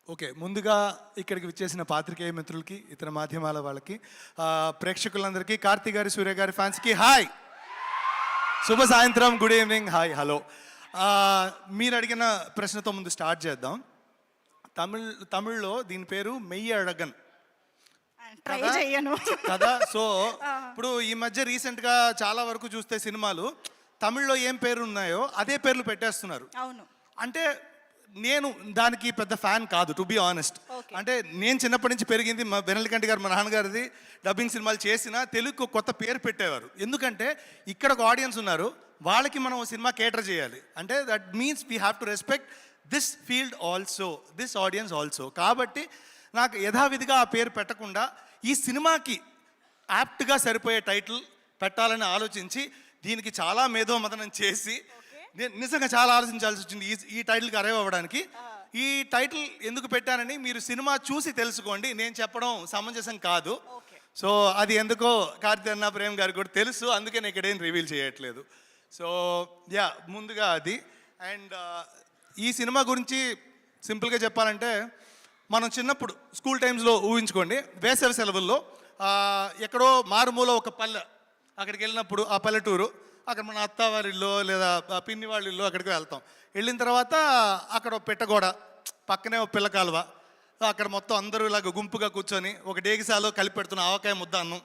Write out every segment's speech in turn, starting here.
Okay, ముందుగా ఇక్కడికి విచ్చేసిన పాత్రికేయ మిత్రులకి, ఇతర మాధ్యమాల వాళ్ళకి, ప్రేక్షకులందరికీ, కార్తీ గారి, సూర్య గారి ఫ్యాన్స్కి హాయ్, శుభ సాయంత్రం, గుడ్ ఈవినింగ్, హాయ్, హలో. మీరు అడిగిన ప్రశ్నతో ముందు స్టార్ట్ చేద్దాం. తమిళ్లో దీని పేరు మెయ్యి అழகன் కదా. సో ఇప్పుడు ఈ మధ్య రీసెంట్గా చాలా వరకు చూస్తే సినిమాలు తమిళ్లో ఏం పేరు ఉన్నాయో అదే పేర్లు పెట్టేస్తున్నారు. అవును, అంటే నేను దానికి పెద్ద ఫ్యాన్ కాదు, టు బి ఆనెస్ట్. అంటే నేను చిన్నప్పటి నుంచి పెరిగింది మా వెనల్కంటి గారు, మా నాన్నగారిది డబ్బింగ్ సినిమాలు చేసిన తెలుగుకు కొత్త పేరు పెట్టేవారు. ఎందుకంటే ఇక్కడ ఒక ఆడియన్స్ ఉన్నారు, వాళ్ళకి మనం సినిమా కేటర్ చేయాలి. అంటే that means we have to respect this field also, this audience also. కాబట్టి నాకు యథావిధిగా ఆ పేరు పెట్టకుండా ఈ సినిమాకి యాప్ట్గా సరిపోయే టైటిల్ పెట్టాలని ఆలోచించి దీనికి చాలా మేధోమథనం చేసి నేను నిజంగా చాలా ఆలోచించాల్సి వచ్చింది ఈ టైటిల్కి అరైవ్ అవ్వడానికి. ఈ టైటిల్ ఎందుకు పెట్టానని మీరు సినిమా చూసి తెలుసుకోండి, నేను చెప్పడం సమంజసం కాదు. సో అది ఎందుకో కార్తీ అన్న, ప్రేమ్ గారికి కూడా తెలుసు, అందుకే నేను ఇక్కడేం రివీల్ చేయట్లేదు. సో యా, ముందుగా అది. అండ్ ఈ సినిమా గురించి సింపుల్గా చెప్పాలంటే, మనం చిన్నప్పుడు స్కూల్ టైమ్స్లో ఊహించుకోండి, వేసవి సెలవుల్లో ఎక్కడో మారుమూల ఒక పల్లె, అక్కడికి వెళ్ళినప్పుడు ఆ పల్లెటూరు, అక్కడ మన అత్త వారి ఇల్లు లేదా పిన్ని వాళ్ళ ఇల్లు, అక్కడికి వెళ్తాం. వెళ్ళిన తర్వాత అక్కడ ఒక పెట్టగోడ, పక్కనే ఒక పిల్ల కాలువ, అక్కడ మొత్తం అందరూ ఇలాగ గుంపుగా కూర్చొని ఒక డేగిసాలో కలిపి పెడుతున్న ఆవకాయ ముద్ద అన్నం.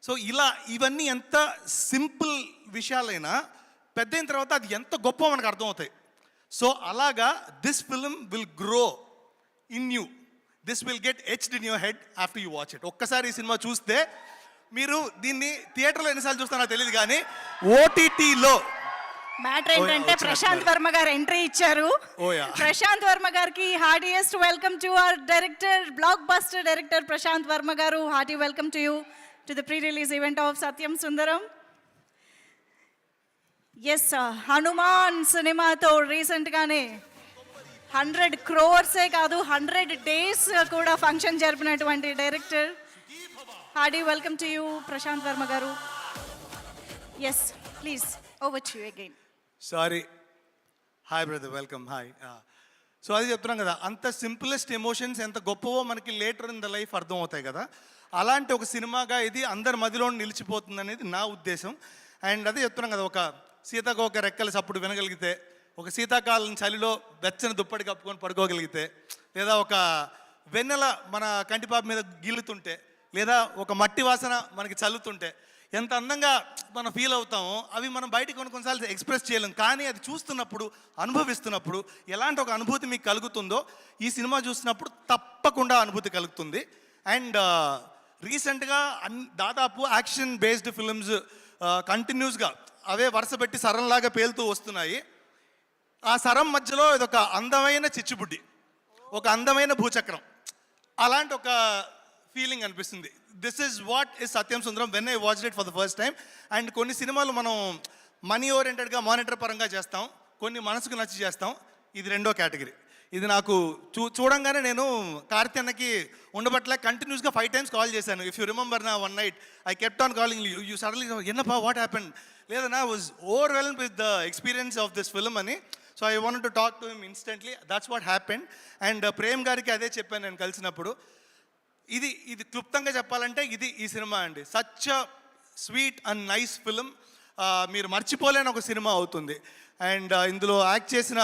సో ఇలా ఇవన్నీ ఎంత సింపుల్ విషయాలైనా పెద్ద అయిన తర్వాత అది ఎంత గొప్ప మనకు అర్థమవుతాయి. సో అలాగా this film will grow in you, this will get etched in your head after you watch it. ఒక్కసారి ఈ సినిమా చూస్తే మీరు దీన్ని థియేటర్లో ఎన్నిసార్లు చూస్తారో తెలియదు, కానీ ఓటీటీలో మ్యాటర్ ఏంటంటే ప్రశాంత్ వర్మ గారు ఎంట్రీ ఇచ్చారు. ప్రశాంత్ వర్మ గారికి heartiest welcome to our director, blockbuster director Prashanth Varma garu. Hearty welcome to you to the pre release event of Satyam Sundaram. Yes, Hanuman సినిమాతో రీసెంట్గానే 100 crores కాదు 100 days కూడా ఫంక్షన్ జరిపినటువంటి director. Hearty welcome to you Prashanth Varma garu. Yes please, over to you again. Sorry, hi brother, welcome, hi. So అది చెప్తున్నాం కదా, అంత simplest emotions ఎంత గొప్పవో మనకి లేటర్ ఇన్ ద లైఫ్ అర్థం అవుతాయి కదా. అలాంటి ఒక సినిమాగా ఇది అందరి మదిలో నిలిచిపోతుంది అనేది నా ఉద్దేశం. అండ్ అదే చెప్తున్నాం కదా, ఒక సీతాకోక రెక్కల సప్పుడు వినగలిగితే, ఒక శీతాకాలం చలిలో వెచ్చని దుప్పటి కప్పుకొని పడుకోగలిగితే, లేదా ఒక వెన్నెల మన కంటిపాప మీద గిల్లుతుంటే, లేదా ఒక మట్టి వాసన మనకి చల్లుతుంటే ఎంత అందంగా మనం ఫీల్ అవుతామో అవి మనం బయటికి కొన్నిసార్లు ఎక్స్ప్రెస్ చేయలేం. కానీ అది చూస్తున్నప్పుడు, అనుభవిస్తున్నప్పుడు ఎలాంటి ఒక అనుభూతి మీకు కలుగుతుందో ఈ సినిమా చూసినప్పుడు తప్పకుండా అనుభూతి కలుగుతుంది. అండ్ రీసెంట్గా దాదాపు యాక్షన్ బేస్డ్ ఫిల్మ్స్ కంటిన్యూస్గా అవే వరుస పెట్టి సరంలాగా పేలుతూ వస్తున్నాయి. ఆ సరం మధ్యలో ఇదొక అందమైన చిచ్చుబుడ్డి, ఒక అందమైన భూచక్రం, అలాంటి ఒక ఫీలింగ్ అనిపిస్తుంది. This is what is Satyam Sundaram when I watched it for the first time. And కొన్ని సినిమాలు మనం మనీ ఓరియంటెడ్గా, మానిటర్ పరంగా చేస్తాం, కొన్ని మనసుకు నచ్చి చేస్తాం. ఇది రెండో కేటగిరీ. ఇది నాకు చూడంగానే నేను కార్తీ అన్నకి ఉండబట్లే కంటిన్యూస్గా 5 times కాల్ చేశాను. ఇఫ్ యూ రిమెంబర్ నా one night I kept on calling you suddenly ఎన్నపా వాట్ హ్యాపెన్, లేదన్నా was overwhelmed with the experience of this film అని. So I wanted to talk to him instantly, that's what happened. And Prem గారికి అదే చెప్పాను నేను కలిసినప్పుడు. ఇది క్లుప్తంగా చెప్పాలంటే ఇది ఈ సినిమా అండి. Such a sweet and nice film, మీరు మర్చిపోలేని ఒక సినిమా అవుతుంది. అండ్ ఇందులో యాక్ట్ చేసిన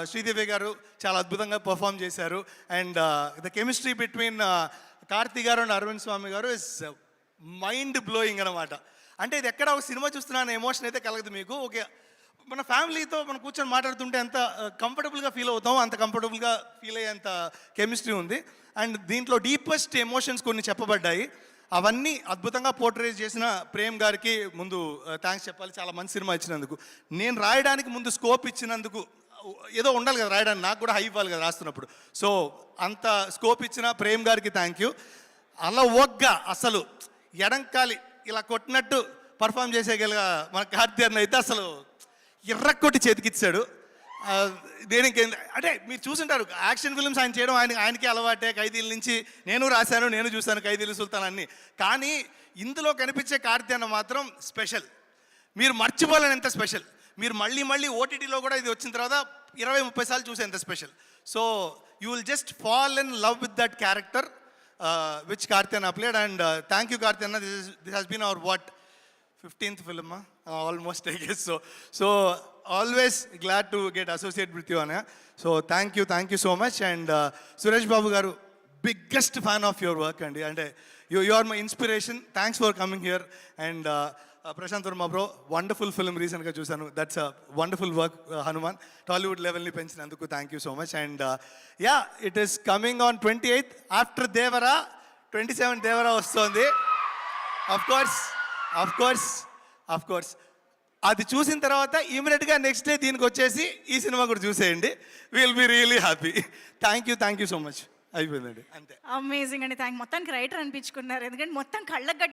శ్రీదేవి గారు చాలా అద్భుతంగా పర్ఫామ్ చేశారు. And the chemistry between Karthi గారు అండ్ అరవింద్ స్వామి గారు ఇస్ మైండ్ బ్లోయింగ్ అనమాట. అంటే ఇది ఎక్కడ ఒక సినిమా చూస్తున్న ఎమోషన్ అయితే కలగదు మీకు. ఓకే, మన ఫ్యామిలీతో మనం కూర్చొని మాట్లాడుతుంటే ఎంత కంఫర్టబుల్గా ఫీల్ అవుతామో అంత కంఫర్టబుల్గా ఫీల్ అయ్యేంత కెమిస్ట్రీ ఉంది. అండ్ దీంట్లో డీపెస్ట్ ఎమోషన్స్ కొన్ని చెప్పబడ్డాయి, అవన్నీ అద్భుతంగా పోర్ట్రేట్ చేసిన ప్రేమ్ గారికి ముందు థ్యాంక్స్ చెప్పాలి, చాలా మంచి సినిమా ఇచ్చినందుకు. నేను రాయడానికి ముందు స్కోప్ ఇచ్చినందుకు, ఏదో ఉండాలి కదా రాయడానికి, నాకు కూడా హై ఇవ్వాలి కదా రాస్తున్నప్పుడు. సో అంత స్కోప్ ఇచ్చిన ప్రేమ్ గారికి థ్యాంక్ యూ. అలా ఒగ్గా అసలు ఎడంకాలి ఇలా కొట్టినట్టు పర్ఫామ్ చేసేగల మన కార్తీ అన్న అయితే అసలు ఎర్రకొట్టి చేతికిచ్చాడు. నేను ఇంకేం అంటే మీరు చూసుంటారు యాక్షన్ ఫిల్మ్స్ ఆయన చేయడం, ఆయనకే అలవాటే. ఖైదీల నుంచి నేను రాశాను, నేను చూశాను ఖైదీలు సుల్తాన్ అన్ని. కానీ ఇందులో కనిపించే కార్తీ అన్న మాత్రం స్పెషల్, మీరు మర్చిపోలేనంత స్పెషల్. మీరు మళ్ళీ ఓటీటీలో కూడా ఇది వచ్చిన తర్వాత 20-30 సార్లు చూసేంత special. So you will just fall in love with that character which Karthiyana played. And thank you Karthiyana, this has been our what 15th film, almost I guess. So always glad to get associated with you, Anna. So thank you so much. And Suresh Babu garu, biggest fan of your work, and you are my inspiration. Thanks for coming here. And Prashant Verma bro, wonderful film recent ga chusanu. That's a wonderful work, Hanuman. Tollywood level ni penchinanduku thank you so much. And yeah, it is coming on 28th after Devara. 27th Devara vastundi. Of course అది చూసిన తర్వాత ఇమీడియట్గా next day దీనికి వచ్చేసి ఈ cinema కూడా చూసేయండి. Will be really happy. Thank you so much. అయిపోయిందండి అంతే. అమేజింగ్ అండి. మొత్తానికి రైటర్ అనిపించుకున్నారు, ఎందుకంటే మొత్తం కళ్ళకు